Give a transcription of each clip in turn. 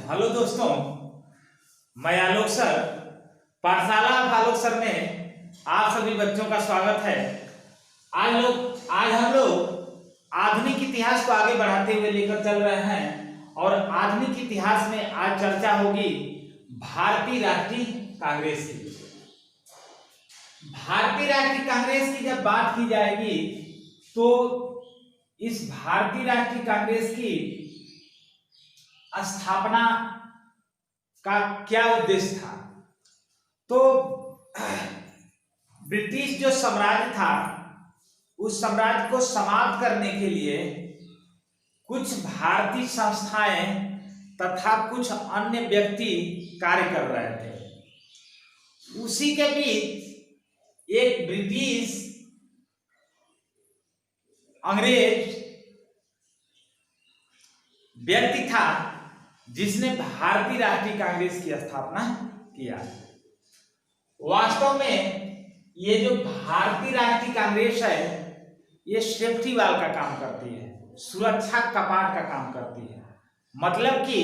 Hello दोस्तों, मैं आलोक sir पाठशाला आलोक सर में आप सभी बच्चों का स्वागत है। आज हम लोग आधुनिक इतिहास को आगे बढ़ाते हुए लेकर चल रहे हैं और आधुनिक इतिहास में आज चर्चा होगी भारतीय राष्ट्रीय कांग्रेस की। भारतीय राष्ट्रीय कांग्रेस की जब बात की जाएगी तो इस भारतीय राष्ट्रीय कांग्रेस की स्थापना का क्या उद्देश्य था। तो ब्रिटिश जो साम्राज्य था उस साम्राज्य को समाप्त करने के लिए कुछ भारतीय संस्थाएं तथा कुछ अन्य व्यक्ति कार्य कर रहे थे। उसी के बीच एक ब्रिटिश अंग्रेज व्यक्ति था जिसने भारतीय राष्ट्रीय कांग्रेस की स्थापना किया। वास्तव में ये जो भारतीय राष्ट्रीय कांग्रेस है ये सेफ्टी वाल का काम करती है, सुरक्षा कपाट का काम करती है। मतलब कि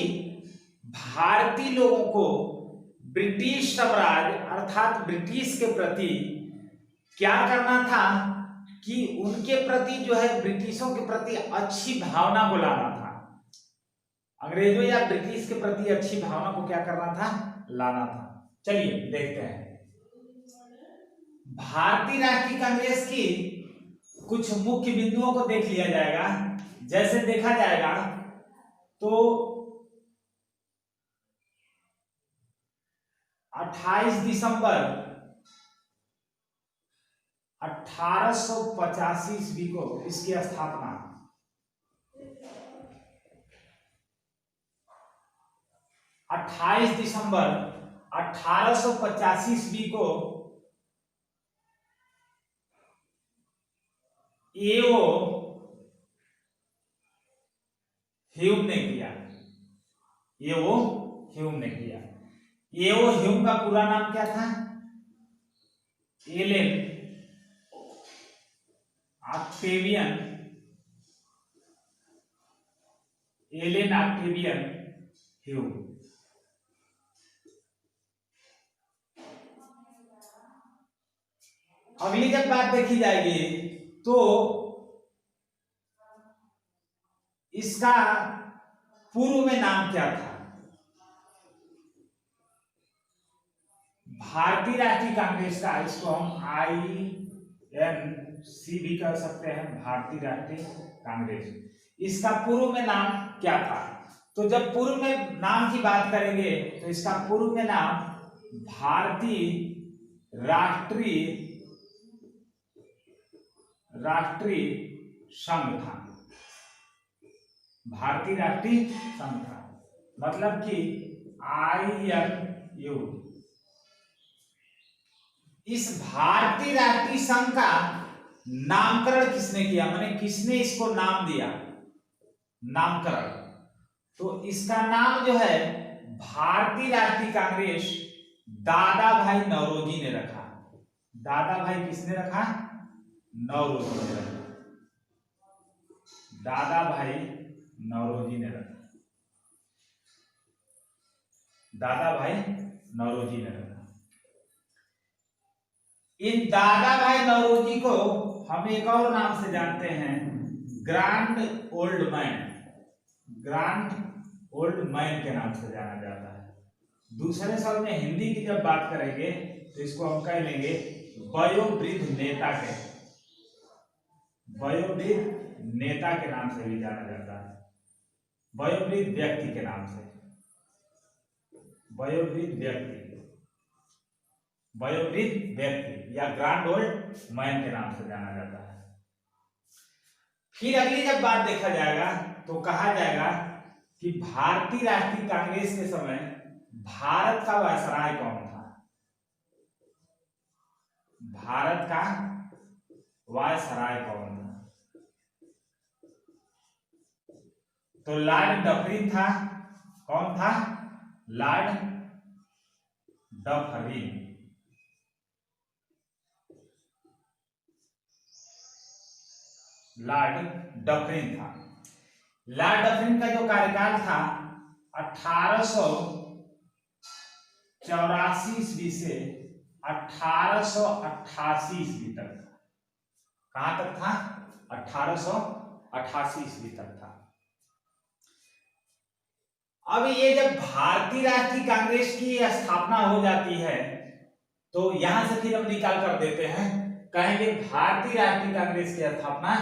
भारतीय लोगों को ब्रिटिश साम्राज्य अर्थात ब्रिटिश के प्रति क्या करना था कि उनके प्रति जो है ब्रिटिशों के प्रति अच्छी भावना को लाना था। अंग्रेजों या ब्रिटिश के प्रति अच्छी भावना को क्या करना था, लाना था। चलिए देखते हैं भारतीय राष्ट्रीय कांग्रेस की कुछ मुख्य बिंदुओं को देख लिया जाएगा। जैसे देखा जाएगा तो 28 दिसंबर 1885 ईस्वी को इसकी स्थापना 28 दिसंबर 1885 ईस्वी को एओ ह्यूम ने किया। एओ ह्यूम ने किया। एओ ह्यूम का पूरा नाम क्या था? Allan Octavian Hume. अगली जब बात देखी जाएगी तो इसका पूर्व में नाम क्या था? भारतीय राष्ट्रीय कांग्रेस का, इसको हम INC भी कह सकते हैं, भारतीय राष्ट्रीय कांग्रेस। इसका पूर्व में नाम क्या था? तो जब पूर्व में नाम की बात करेंगे तो इसका पूर्व में नाम भारतीय राष्ट्रीय संघ था। भारतीय राष्ट्रीय संघ था मतलब कि INU। इस भारतीय राष्ट्रीय संघ का नामकरण किसने किया, माने किसने इसको नाम दिया, नामकरण? तो इसका नाम जो है भारतीय राष्ट्रीय कांग्रेस दादा भाई नौरोजी ने रखा। दादा भाई किसने रखा? नौरोजी ने रखा। दादा भाई नौरोजी ने रखा। दादा भाई नौरोजी ने रखा। इन दादा भाई नौरोजी को हम एक और नाम से जानते हैं, grand old man. Grand old man के नाम से जाना जाता है। दूसरे शब्द में हिंदी की जब बात करेंगे तो इसको हम कह लेंगे वयोवृद्ध नेता के, वयोवृद्ध नेता के नाम से भी जाना जाता है, वयोवृद्ध व्यक्ति के नाम से, वयोवृद्ध व्यक्ति या ग्रांड ओल्ड मैन के नाम से जाना जाता है। फिर अगली जब बात देखा जाएगा तो कहा जाएगा कि भारतीय राष्ट्रीय कांग्रेस के समय भारत का वायसराय कौन था? भारत का वायसराय कौन था? तो लॉर्ड डफरिन था। कौन था? Lord Dufferin. लॉर्ड डफरिन था। लॉर्ड डफरिन का जो कार्यकाल था 1884 ईस्वी से 1888 ईस्वी तक था। कहां तक था? 1888 ईस्वी तक था। अब ये जब भारतीय राष्ट्रीय कांग्रेस की स्थापना हो जाती है तो यहां से फिर हम निकाल कर देते हैं, कहेंगे भारतीय राष्ट्रीय कांग्रेस की स्थापना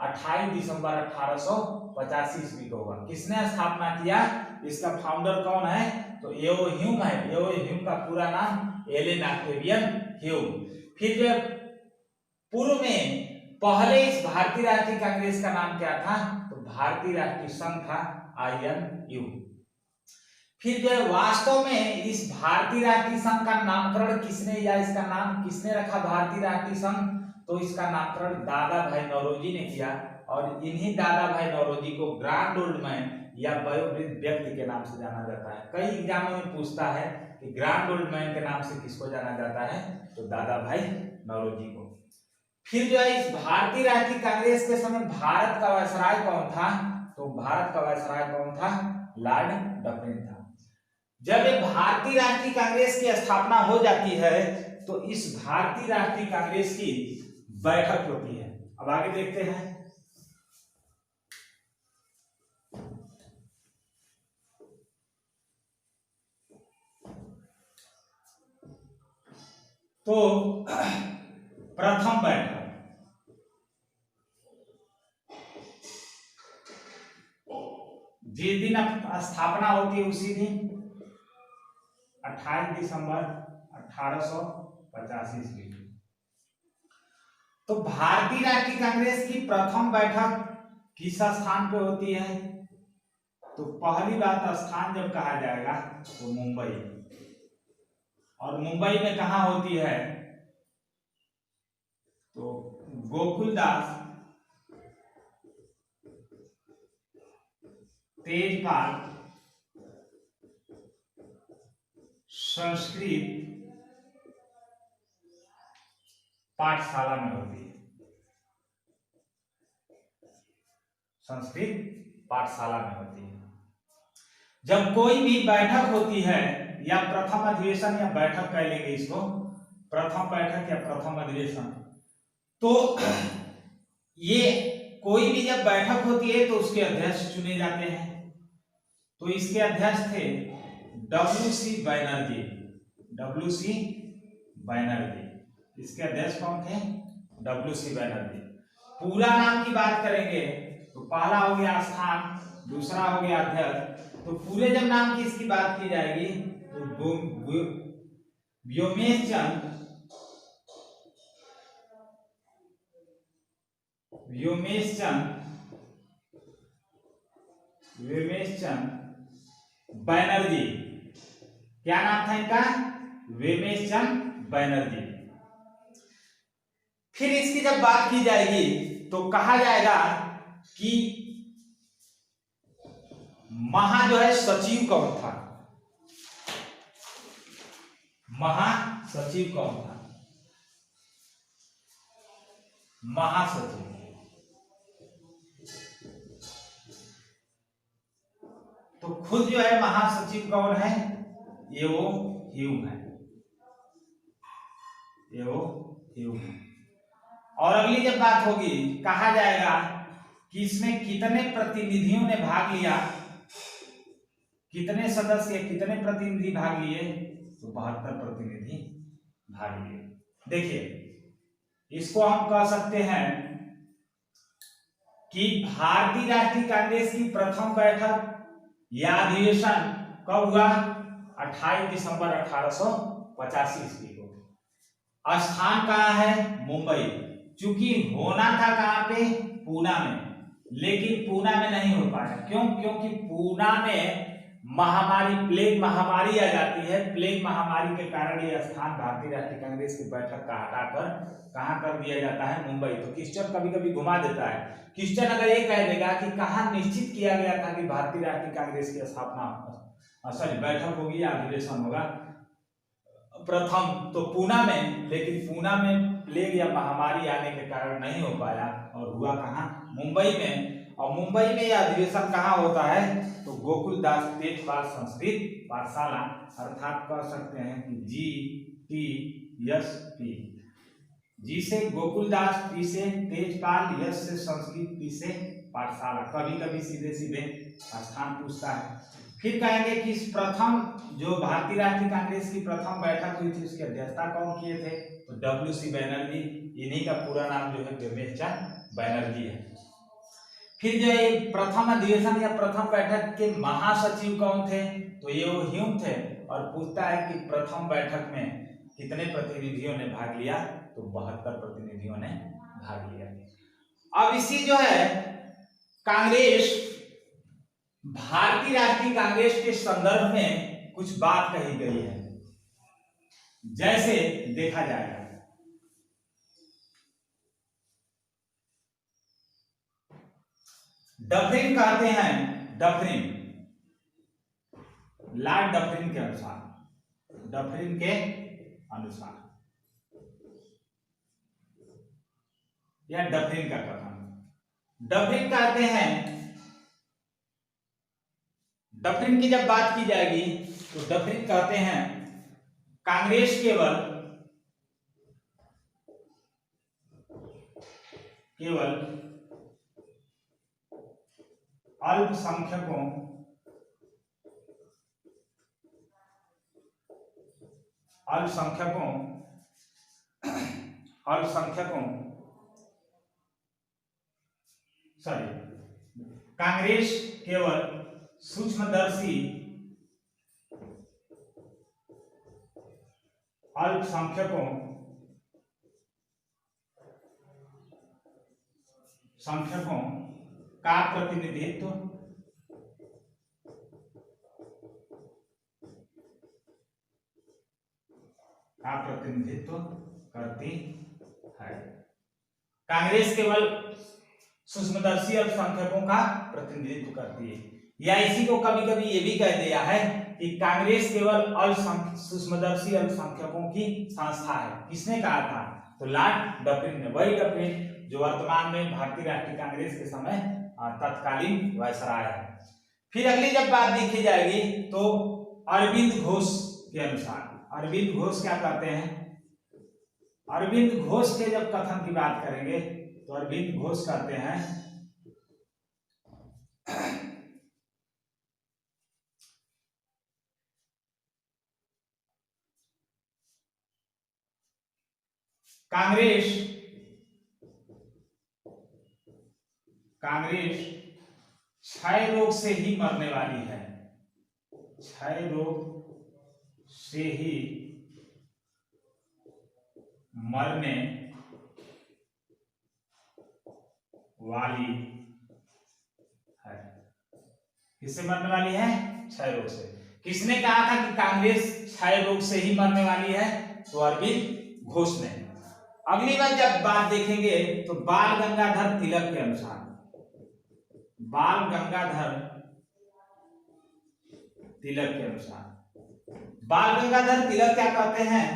28 दिसंबर 1885 ईस्वी को हुआ। किसने स्थापना किया? इसका फाउंडर कौन है? तो एओ ह्यूम है। एओ ह्यूम का पूरा नाम एलन ऑक्टेवियन ह्यूम। फिर जो पूर्व में पहले इस भारतीय राष्ट्रीय कांग्रेस का नाम क्या था? तो भारतीय राष्ट्रीय संघ था, INU। फिर जो वास्तव में इस भारतीय राष्ट्रीय संघ का नामकरण किसने या इसका नाम किसने रखा भारतीय राष्ट्रीय संघ? तो इसका नामकरण दादा भाई नौरोजी ने किया और इन्हीं दादा भाई नौरोजी को ग्रैंड ओल्ड मैन या वयोवृद्ध व्यक्ति के नाम से जाना जाता है। कई एग्जामों में पूछता है कि ग्रैंड ओल्ड मैन के नाम से किसको जाना जाता है? तो दादा भाई नौरोजी को। फिर जो है इस भारतीय राष्ट्रीय कांग्रेस के समय भारत का वायसराय कौन था? तो भारत का वायसराय कौन था? लॉर्ड डफरिन था। जब ये भारतीय राष्ट्रीय कांग्रेस की स्थापना हो जाती है तो इस भारतीय राष्ट्रीय कांग्रेस की बैठक होती है। अब आगे देखते हैं। तो प्रथम बैठक जिस दिन स्थापना होती है उसी दिन 28 दिसंबर 1885 ईस्वी। तो भारतीय राष्ट्रीय कांग्रेस की प्रथम बैठक किस स्थान पे होती है? तो पहली बात स्थान जब कहा जाएगा तो मुंबई। और मुंबई में कहां होती है? तो गोकुलदास तेजपाल संस्कृत पाठशाला में होती है। संस्कृत पाठशाला में होती है। जब कोई भी बैठक होती है या प्रथम अधिवेशन या बैठक कह लेंगे इसको, प्रथम बैठक या प्रथम अधिवेशन, तो ये कोई भी जब बैठक होती है तो उसके अध्यक्ष चुने जाते हैं। तो इसके अध्यक्ष थे WC बनर्जी। WC बनर्जी इसके अध्यक्ष कौन थे? WC बनर्जी। पूरा नाम की बात करेंगे तो पहला हो गया स्थान, दूसरा हो गया अध्यक्ष। तो पूरे जब नाम की इसकी बात की जाएगी तो व्योमेश चंद बनर्जी। क्या नाम था इनका? व्योमेश चंद बनर्जी। फिर इसकी जब बात की जाएगी तो कहा जाएगा कि जो है सचिव कौन था? महासचिव कौन था? महासचिव। तो खुद जो है महासचिव कौन है? एओ ह्यूम है। एओ ह्यूम है। और अगली जब बात होगी कहा जाएगा कि इसमें कितने प्रतिनिधियों ने भाग लिया, कितने सदस्य कितने प्रतिनिधि भाग लिए? तो 72 प्रतिनिधि भाग लिए। देखिए इसको हम कह सकते हैं कि भारतीय राष्ट्रीय कांग्रेस की प्रथम बैठक या अधिवेशन कब हुआ? 28 दिसंबर 1885 ईस्वी को। स्थान कहाँ है? मुंबई। चूंकि होना था कहाँ पे? पूना में, लेकिन पूना में नहीं हो पाया। क्यों? क्योंकि पूना में महामारी, प्लेग महामारी आ जाती है। प्लेग महामारी के कारण यह स्थान भारतीय राष्ट्रीय कांग्रेस की बैठक का हटाकर कहाँ कर दिया जाता है? मुंबई। तो क्वेश्चन कभी कभी घुमा देता है। क्वेश्चन अगर ये कह देगा कि कहाँ निश्चित किया गया था कि भारतीय राष्ट्रीय कांग्रेस की स्थापना बैठक होगी या अधिवेशन होगा प्रथम, तो पूना में, लेकिन पूना में प्लेग या महामारी आने के कारण नहीं हो पाया और हुआ कहाँ? मुंबई में। और मुंबई में यह अधिवेशन कहाँ होता है, तो गोकुलदास तेजपाल संस्कृत पाठशाला, अर्थात कह सकते हैं कि GTSP। जी से गोकुलदास, टी से तेजपाल, यश से संस्कृत, पी से पाठशाला। कभी कभी सीधे सीधे स्थान पूछता है। फिर कहेंगे कि प्रथम जो भारतीय राष्ट्रीय कांग्रेस की प्रथम बैठक हुई थी उसकी अध्यक्षता कौन किए थे, तो WC बैनर्जी। इन्हीं का पूरा नाम जो है रमेश चंद्र बैनर्जी है। फिर जो ये प्रथम अधिवेशन या प्रथम बैठक के महासचिव कौन थे, तो ये वो ह्यूम थे। और पूछता है कि प्रथम बैठक में कितने प्रतिनिधियों ने भाग लिया, तो 72 प्रतिनिधियों ने भाग लिया। अब इसी जो है कांग्रेस, भारतीय राष्ट्रीय कांग्रेस के संदर्भ में कुछ बात कही गई है, जैसे देखा जाएगा। डफरिन कहते हैं, डफरिन, लॉर्ड डफरिन के अनुसार, डफरिन के अनुसार या डफरिन का कथन, डफरिन कहते हैं, डफरिन की जब बात की जाएगी तो डफरिन कहते हैं कांग्रेस केवल अल्पसंख्यकों कांग्रेस केवल सूक्ष्मदर्शी अल्पसंख्यकों का प्रतिनिधित्व करती है। कांग्रेस केवल सूक्ष्मदर्शी अल्पसंख्यकों का प्रतिनिधित्व करती है, या इसी को कभी कभी ये भी कह दिया है कि कांग्रेस केवल सूक्ष्मदर्शी अल्पसंख्यकों की संस्था है। किसने कहा था, तो लॉर्ड डफरिन ने, वही डफरिन जो वर्तमान में भारतीय राष्ट्रीय कांग्रेस के समय तत्कालीन वायसराय है। फिर अगली जब बात देखी जाएगी तो अरविंद घोष के अनुसार, अरविंद घोष क्या कहते हैं, अरविंद घोष के जब कथन की बात करेंगे तो अरविंद घोष कहते हैं कांग्रेस क्षय रोग से ही मरने वाली है, क्षय रोग से ही मरने वाली है। किससे मरने वाली है, क्षय रोग से। किसने कहा था कि कांग्रेस क्षय रोग से ही मरने वाली है, तो अरविंद घोष ने। अगली बार जब बात देखेंगे तो बाल गंगाधर तिलक के अनुसार, बाल गंगाधर तिलक के अनुसार, बाल गंगाधर तिलक क्या कहते हैं,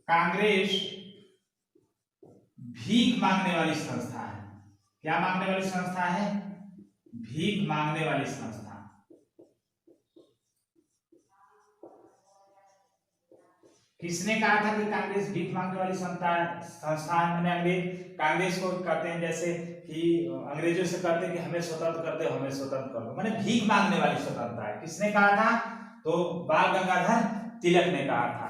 कांग्रेस भीख मांगने वाली संस्था है। क्या मांगने वाली संस्था है, भीख मांगने वाली संस्था। किसने कहा था कि कांग्रेस भीख मांगने वाली संस्था है, मैंने अंग्रेज कांग्रेस को कहते हैं जैसे कि अंग्रेजों से कहते हैं कि हमें स्वतंत्र कर दो, हमें स्वतंत्र कर दो, मैंने भीख मांगने वाली स्वतंत्रता है। किसने कहा था, तो बाल गंगाधर तिलक ने कहा था।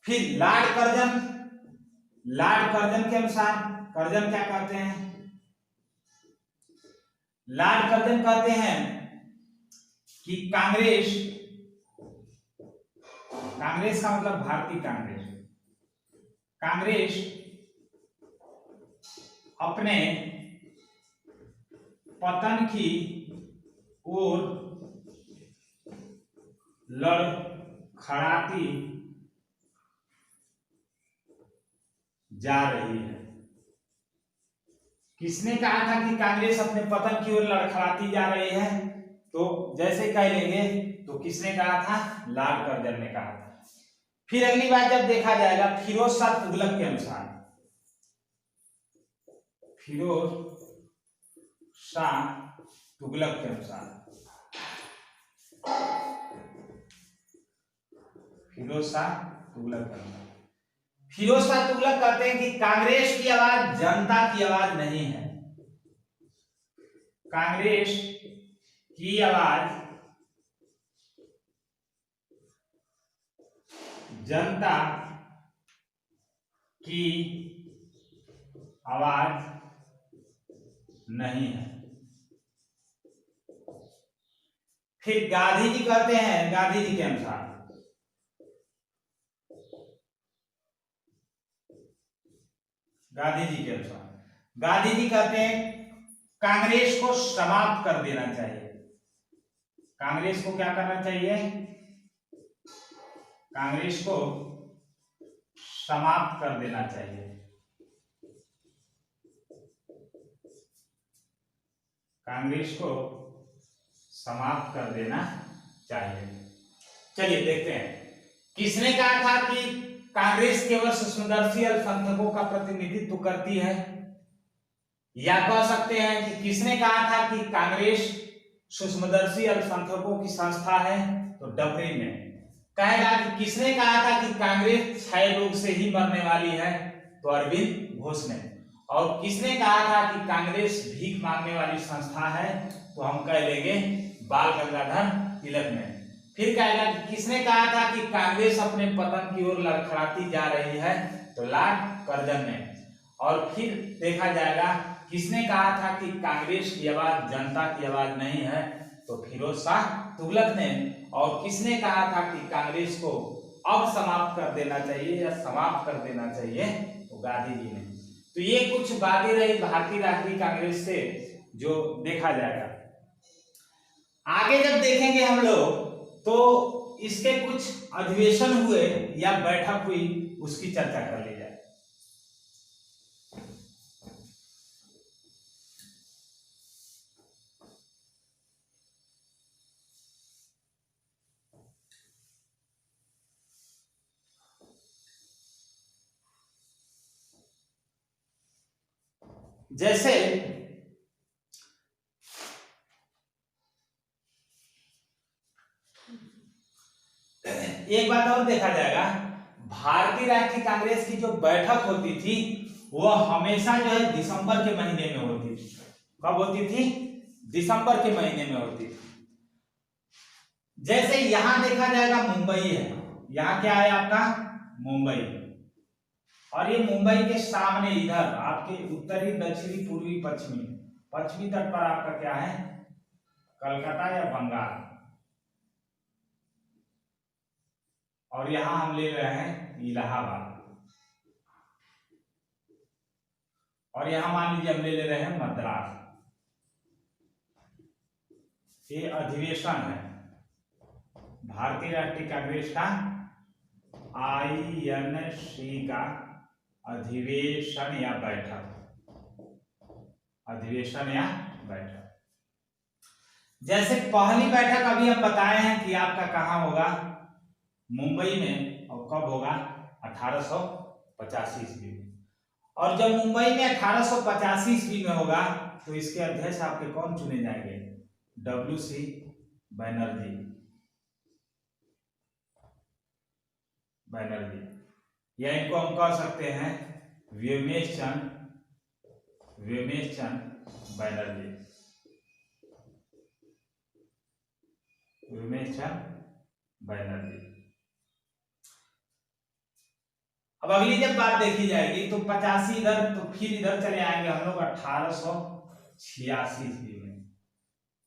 फिर लॉर्ड कर्जन के अनुसार, कर्जन क्या कहते हैं, लॉर्ड कर्जन कहते हैं कि कांग्रेस का मतलब भारतीय कांग्रेस, कांग्रेस अपने पतन की ओर लड़खड़ाती जा रही है। किसने कहा था कि कांग्रेस अपने पतन की ओर लड़खड़ाती जा रही है? तो जैसे कह लेंगे तो किसने कहा था? लॉर्ड कर्जन ने कहा था। फिर अगली बात जब देखा जाएगा फिरोज शाह तुगलक के अनुसार, फिरोज शाह तुगलक के अनुसार, फिरोज शाह तुगलक के अनुसार, फिरोज शाह तुगलक कहते हैं कि कांग्रेस की आवाज जनता की आवाज नहीं है। कांग्रेस की आवाज जनता की आवाज नहीं है। फिर गांधी जी कहते हैं, गांधी जी के अनुसार, गांधी जी के अनुसार, गांधी जी कहते हैं कांग्रेस को समाप्त कर देना चाहिए। कांग्रेस को क्या करना चाहिए? कांग्रेस को समाप्त कर देना चाहिए। कांग्रेस को समाप्त कर देना चाहिए। चलिए देखते हैं किसने कहा था कि कांग्रेस केवल सूक्ष्मदर्शी अल्पसंख्यकों का प्रतिनिधित्व करती है, या कह सकते हैं कि किसने कहा था कि कांग्रेस सूक्ष्मदर्शी अल्पसंख्यकों की संस्था है? तो डफरिन ने कहेगा। कि किसने कहा था कि कांग्रेस क्षय रोग से ही मरने वाली है? तो अरविंद घोष ने। और किसने कहा था कि कांग्रेस भीख मांगने वाली संस्था है? तो हम कह लेंगे बाल गंगाधर तिलक ने। फिर कहेगा कि किसने कहा था कि कांग्रेस अपने पतन की ओर लड़खड़ाती जा रही है? तो लॉर्ड कर्जन ने। और फिर देखा जाएगा किसने कहा था कि कांग्रेस की आवाज जनता की आवाज नहीं है? तो फिरोज शाह तुगलक ने। और किसने कहा था कि कांग्रेस को अब समाप्त कर देना चाहिए या समाप्त कर देना चाहिए? तो गांधी जी ने। तो ये कुछ बातें रही भारतीय राष्ट्रीय कांग्रेस से जो देखा जाएगा। आगे जब देखेंगे हम लोग तो इसके कुछ अधिवेशन हुए या बैठक हुई, उसकी चर्चा कर ली जाए। जैसे एक बात और देखा जाएगा, भारतीय राष्ट्रीय कांग्रेस की जो बैठक होती थी वह हमेशा जो है दिसंबर के महीने में होती थी। कब होती थी? दिसंबर के महीने में होती थी। जैसे यहां देखा जाएगा मुंबई है, यहां क्या है आपका? मुंबई। और ये मुंबई के सामने इधर आपके उत्तरी, दक्षिणी, पूर्वी, पश्चिमी, पश्चिमी तट पर आपका क्या है? कलकत्ता या बंगाल। और यहां हम ले रहे हैं इलाहाबाद। और यहां मान लीजिए हम ले रहे हैं मद्रास। ये अधिवेशन है भारतीय राष्ट्रीय कांग्रेस का, INC का अधिवेशन या बैठक, अधिवेशन या बैठक। जैसे पहली बैठक अभी हम बताए हैं कि आपका कहां होगा? मुंबई में। और कब होगा? 1885 ईस्वी में। और जब मुंबई में 1885 ईस्वी में होगा तो इसके अध्यक्ष आपके कौन चुने जाएंगे? WC बनर्जी। बनर्जी या इनको हम कह सकते हैं व्योमेश चंद बनर्जी। व्योमेश चंद बनर्जी। अब अगली जब बात देखी जाएगी तो 85 इधर, तो फिर इधर चले आएंगे हम लोग 1886 ईस्वी में।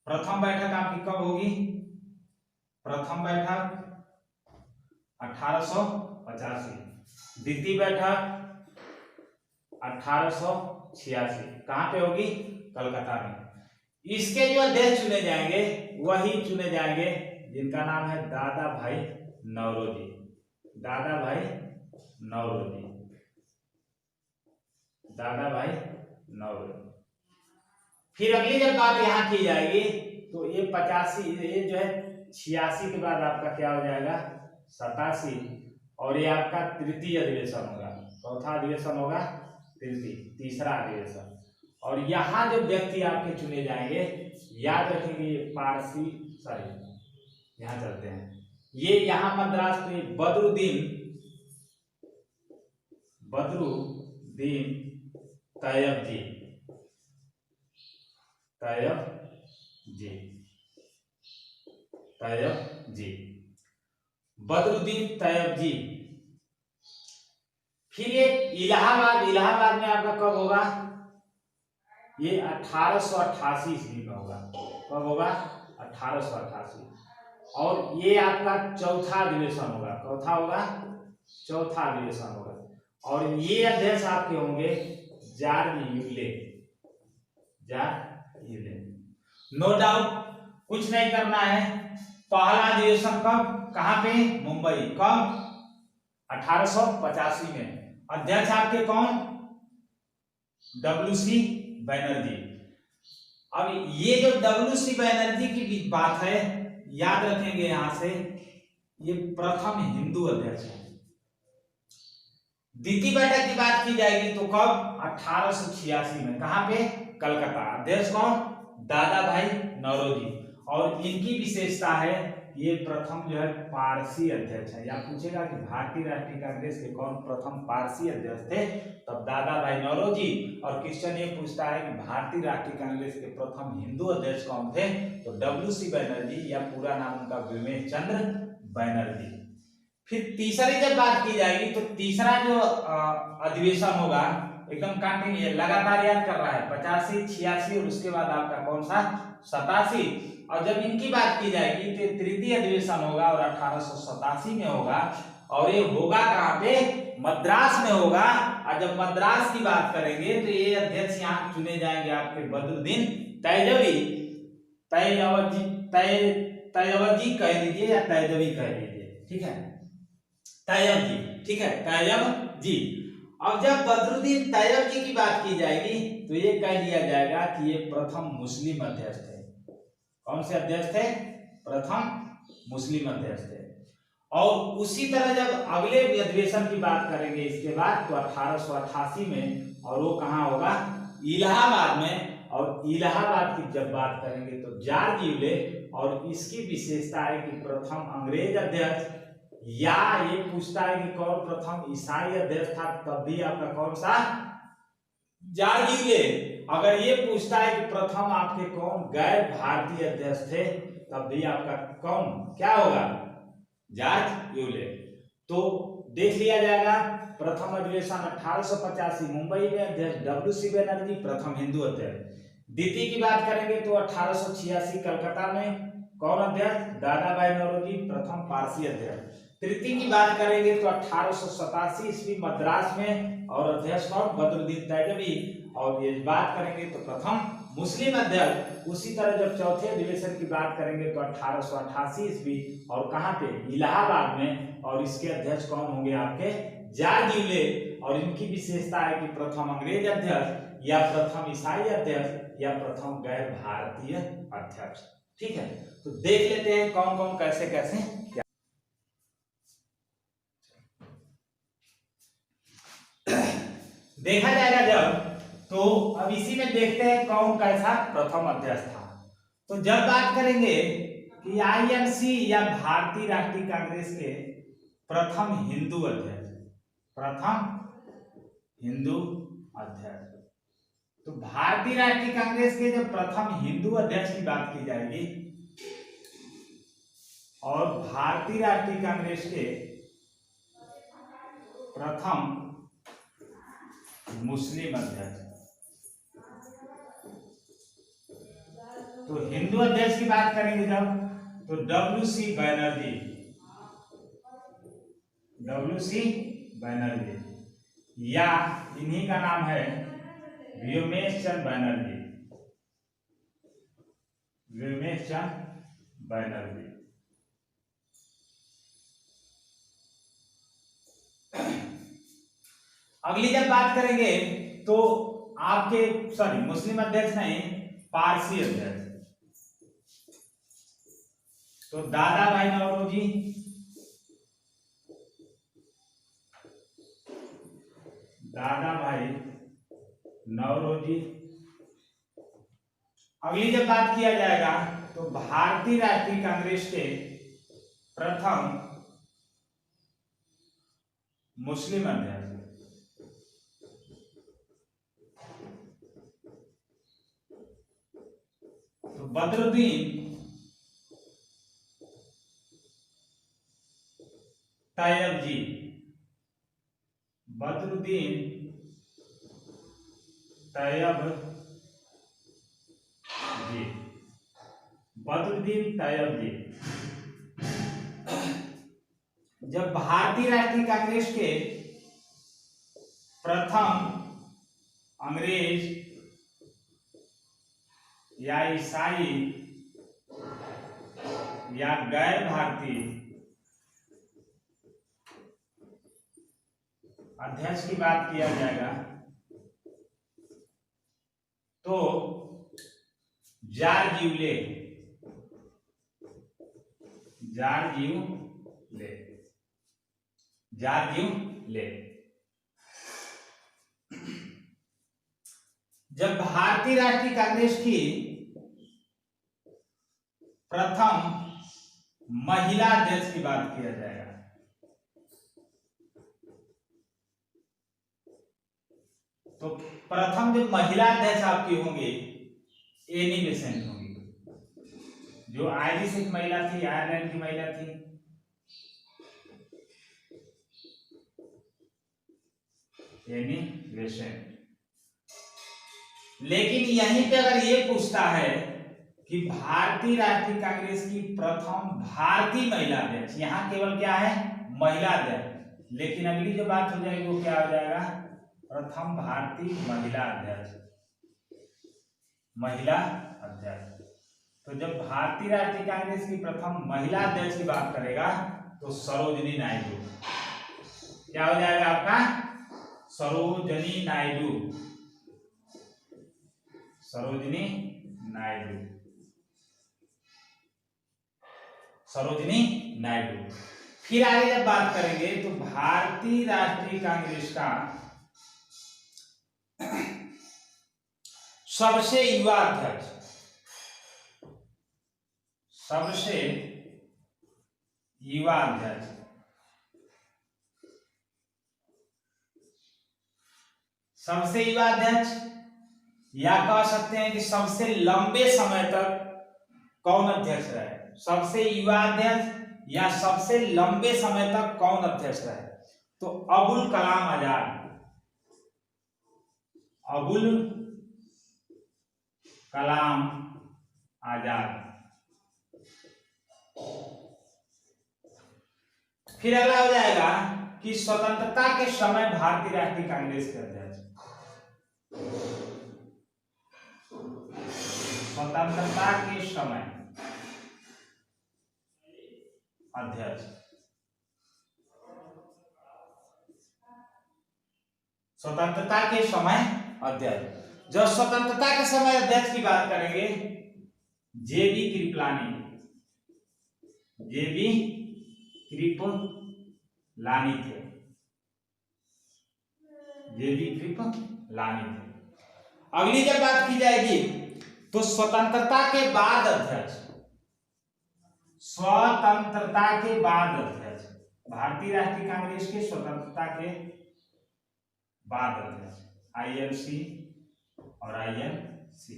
प्रथम बैठक आपकी कब होगी? प्रथम बैठक 1885। द्वितीय बैठक 1886। कहां पे होगी? कलकत्ता में। इसके जो अध्यक्ष चुने जाएंगे वही चुने जाएंगे जिनका नाम है दादा भाई नौरोजी, दादा भाई नौरोजी, दादा भाई नौरोजी। फिर अगली जब बात यहाँ की जाएगी तो ये 85, ये जो है 86 के बाद आपका क्या हो जाएगा 87, और ये आपका तृतीय अधिवेशन होगा, चौथा अधिवेशन होगा, तीसरा अधिवेशन। और यहाँ जो व्यक्ति आपके चुने जाएंगे, याद रखेंगे ये पारसी, सॉरी यहाँ चलते हैं, ये यहाँ मद्रास में बदरुद्दीन तैयब जी, बदरुद्दीन तैयब जी। फिर ये इलाहाबाद में आपका कब होगा, ये 1888 ईस्वी में होगा। कब होगा 1888, और ये आपका चौथा अधिवेशन होगा, चौथा अधिवेशन होगा। और ये अध्यक्ष आपके होंगे जॉर्ज यूले, नो डाउट, कुछ नहीं करना है। पहला अधिवेशन कब, कहां पे, मुंबई, कब 1885 में। अध्यक्ष आपके कौन, WC बनर्जी। अब ये जो WC बनर्जी की बात है, याद रखेंगे यहां से, ये प्रथम हिंदू अध्यक्ष है। द्वितीय बैठक की बात की जाएगी तो कब 1886 में, कहां पे, कलकत्ता। अध्यक्ष कौन, दादा भाई नौरोजी। और इनकी विशेषता है, ये प्रथम जो है पारसी अध्यक्ष है। या पूछेगा कि भारतीय राष्ट्रीय कांग्रेस के कौन प्रथम पारसी अध्यक्ष थे, तब दादा भाई नौरोजी। और क्वेश्चन ये पूछता है कि भारतीय राष्ट्रीय कांग्रेस के प्रथम हिंदू अध्यक्ष कौन थे, तो WC बनर्जी, या पूरा नाम उनका विमेश चंद्र बनर्जी। फिर तीसरी जब बात की जाएगी तो तीसरा जो अधिवेशन होगा, एकदम कंटिन्यू लगातार याद कर रहा है, 85, 86 और उसके बाद आपका कौन सा 87। और जब इनकी बात की जाएगी तो तृतीय अधिवेशन होगा और 1887 में होगा। और ये होगा कहां पे, मद्रास में होगा। और जब मद्रास की बात करेंगे तो ये अध्यक्ष यहाँ चुने जाएंगे आपके बदरुद्दीन तैयबजी कह लीजिए या तैयबी कह लीजिए, ठीक है, तैयब जी, ठीक है, तैयब जी। अब जब बदरुद्दीन तैयब जी की बात की जाएगी तो ये कह लिया जाएगा कि ये प्रथम मुस्लिम अध्यक्ष थे। कौन से अध्यक्ष थे, प्रथम मुस्लिम अध्यक्ष थे। और उसी तरह जब अगले अधिवेशन की बात करेंगे इसके बाद तो 1888 में, और वो कहाँ होगा, इलाहाबाद में। और इलाहाबाद की जब बात करेंगे तो जॉर्ज यूले। और इसकी विशेषता है कि प्रथम अंग्रेज अध्यक्ष, या ये पूछता है कि कौन प्रथम ईसाई अध्यक्ष था, तब भी आपका कौन सा, जॉर्ज यूले। अगर ये पूछता है कि प्रथम आपके कौन गैर भारतीय अध्यक्ष थे, तब भी आपका कौन क्या होगा, जॉर्ज यूले। तो देख लिया जाएगा, प्रथम अधिवेशन 1885 मुंबई में, अध्यक्ष WC बनर्जी, प्रथम हिंदू अध्यक्ष। द्वितीय की बात करेंगे तो 1886 कलकत्ता में, कौन अध्यक्ष, दादा भाई नौरोजी, प्रथम पारसी अध्यक्ष। तृतीय की बात करेंगे तो 1887 ईस्वी मद्रास में, और अध्यक्ष कौन, बदरुद्दीन तैयबी। और ये बात करेंगे तो प्रथम मुस्लिम अध्यक्ष। उसी तरह जब चौथे अधिवेशन की बात करेंगे तो 1888 ईस्वी, और कहां पे, इलाहाबाद में। और इसके अध्यक्ष कौन होंगे आपके, जॉर्ज यूले। और इनकी विशेषता है कि प्रथम अंग्रेज अध्यक्ष, या प्रथम ईसाई अध्यक्ष, या प्रथम गैर भारतीय अध्यक्ष, ठीक है। तो देख लेते हैं कौन कौन कैसे कैसे क्या देखा जाएगा जब। तो अब इसी में देखते हैं कौन कैसा प्रथम अध्यक्ष था। तो जब बात करेंगे कि INC या भारतीय राष्ट्रीय कांग्रेस के प्रथम हिंदू अध्यक्ष, प्रथम हिंदू अध्यक्ष, तो भारतीय राष्ट्रीय कांग्रेस के जब प्रथम हिंदू अध्यक्ष की बात की जाएगी, और भारतीय राष्ट्रीय कांग्रेस के प्रथम मुस्लिम अध्यक्ष, तो हिंदू अध्यक्ष की बात करेंगे जब तो WC बनर्जी, या इन्हीं का नाम है विमेश चंद्र बनर्जी, अगली जब बात करेंगे तो आपके मुस्लिम अध्यक्ष नहीं, पारसी अध्यक्ष। तो दादा भाई नौरोजी, दादा भाई नौरोजी। अगली जब बात किया जाएगा तो भारतीय राष्ट्रीय कांग्रेस के प्रथम मुस्लिम अध्यक्ष, तो बदरुद्दीन तैयबजी, बदरुद्दीन तैयबजी, बदरुद्दीन तैयबजी। जब भारतीय राष्ट्रीय कांग्रेस के प्रथम अंग्रेज या ईसाई या गैर भारतीय अध्यक्ष की बात किया जाएगा तो George Yule, George Yule, George Yule. जब भारतीय राष्ट्रीय कांग्रेस की प्रथम महिला अध्यक्ष की बात किया जाएगा तो प्रथम जो महिला अध्यक्ष आपकी होंगी एनी बेसेंट होंगी, जो आयरिश एक महिला थी, आयरलैंड की महिला थी। Annie Besant. लेकिन यहीं पे अगर ये पूछता है कि भारतीय राष्ट्रीय कांग्रेस की प्रथम भारतीय महिला अध्यक्ष, यहां केवल क्या है, महिला अध्यक्ष। लेकिन अगली जो बात हो जाएगी वो क्या हो जाएगा, प्रथम भारतीय महिला अध्यक्ष, महिला अध्यक्ष। तो जब भारतीय राष्ट्रीय कांग्रेस की प्रथम महिला अध्यक्ष की बात करेगा तो सरोजिनी नायडू, क्या हो जाएगा आपका, सरोजिनी नायडू, सरोजिनी नायडू, सरोजिनी नायडू। फिर आगे जब बात करेंगे तो भारतीय राष्ट्रीय कांग्रेस का सबसे युवा अध्यक्ष, सबसे युवा अध्यक्ष, सबसे युवा अध्यक्ष या कह सकते हैं कि सबसे लंबे समय तक कौन अध्यक्ष रहे, सबसे युवा अध्यक्ष या सबसे लंबे समय तक कौन अध्यक्ष रहे, तो अबुल कलाम आजाद, अबुल कलाम आजाद। फिर अगला हो जाएगा कि स्वतंत्रता के समय भारतीय राष्ट्रीय कांग्रेस के अध्यक्ष, स्वतंत्रता के समय अध्यक्ष, स्वतंत्रता के समय अध्यक्ष। जब स्वतंत्रता के समय अध्यक्ष की बात करेंगे जेबी कृपलानी, जेबी कृपलानी थे, जेबी कृपलानी थे। अगली जब बात की जाएगी तो स्वतंत्रता के बाद अध्यक्ष, स्वतंत्रता के बाद अध्यक्ष, भारतीय राष्ट्रीय कांग्रेस के स्वतंत्रता के बाद अध्यक्ष, आईएनसी और आईएनसी,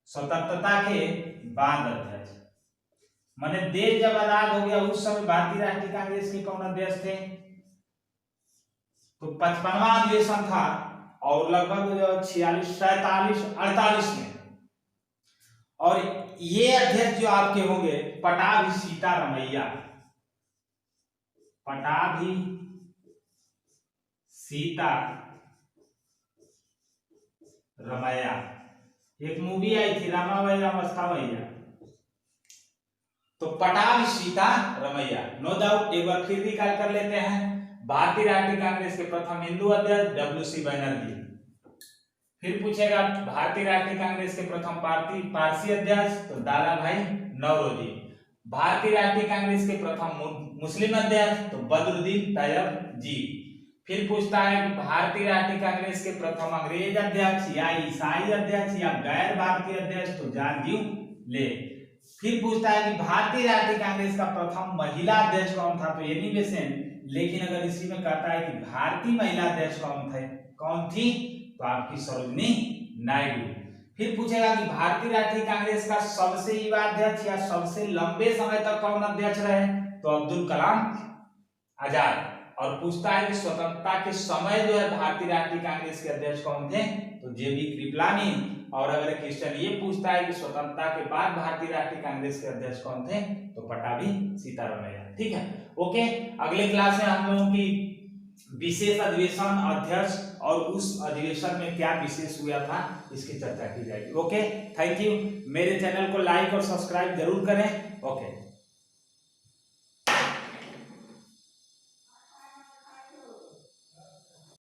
स्वतंत्रता के बाद अध्यक्ष। माने देश जब आजाद हो गया उस समय भारतीय राष्ट्रीय कांग्रेस के कौन अध्यक्ष थे, तो 55वां अधिवेशन था और लगभग 46, 47, 48 में। और ये अध्यक्ष जो आपके होंगे पटाभी सीतारमैया, पटाभी सीता रमैया, एक मूवी आई थी रामाबाई रामस्थावैया, तो पटाभी सीता रमैया। नो डाउट एक बार फिर रिकॉल कर लेते हैं। भारतीय राष्ट्रीय कांग्रेस के प्रथम हिंदू अध्यक्ष WC बनर्जी। फिर पूछेगा भारतीय राष्ट्रीय कांग्रेस के प्रथम पारसी अध्यक्ष तो दादा भाई नौरोजी। भारतीय राष्ट्रीय कांग्रेस के प्रथम मुस्लिम अध्यक्ष तो बदरुद्दीन तैयब-जी। फिर पूछता है कि भारतीय राष्ट्रीय कांग्रेस के प्रथम अंग्रेज अध्यक्ष या ईसाई अध्यक्ष या गैर भारतीय अध्यक्ष तो जॉन ड्यू ले। फिर पूछता है कि भारतीय राष्ट्रीय कांग्रेस का प्रथम महिला अध्यक्ष कौन था तो एनी बेसेंट। लेकिन अगर इसी में कहता है कि भारतीय महिला अध्यक्ष कौन थी तो आपकी सरोजिनी नायडू। फिर पूछेगा कि भारतीय राष्ट्रीय कांग्रेस का सबसे युवा अध्यक्ष या सबसे लंबे समय तक कौन अध्यक्ष रहे तो अब्दुल कलाम आजाद। और पूछता है कि स्वतंत्रता के समय जो है भारतीय राष्ट्रीय कांग्रेस के अध्यक्ष कौन थे तो JB कृपलानी। और अगर क्वेश्चन ये पूछता है कि स्वतंत्रता के बाद भारतीय राष्ट्रीय कांग्रेस के अध्यक्ष कौन थे तो पट्टाभी सीतारामैया। ठीक है, ओके। अगले क्लास में हम लोगों की विशेष अधिवेशन अध्यक्ष और उस अधिवेशन में क्या विशेष हुआ था इसकी चर्चा की जाएगी। Okay, thank you. मेरे चैनल को लाइक और सब्सक्राइब जरूर करें। ओके।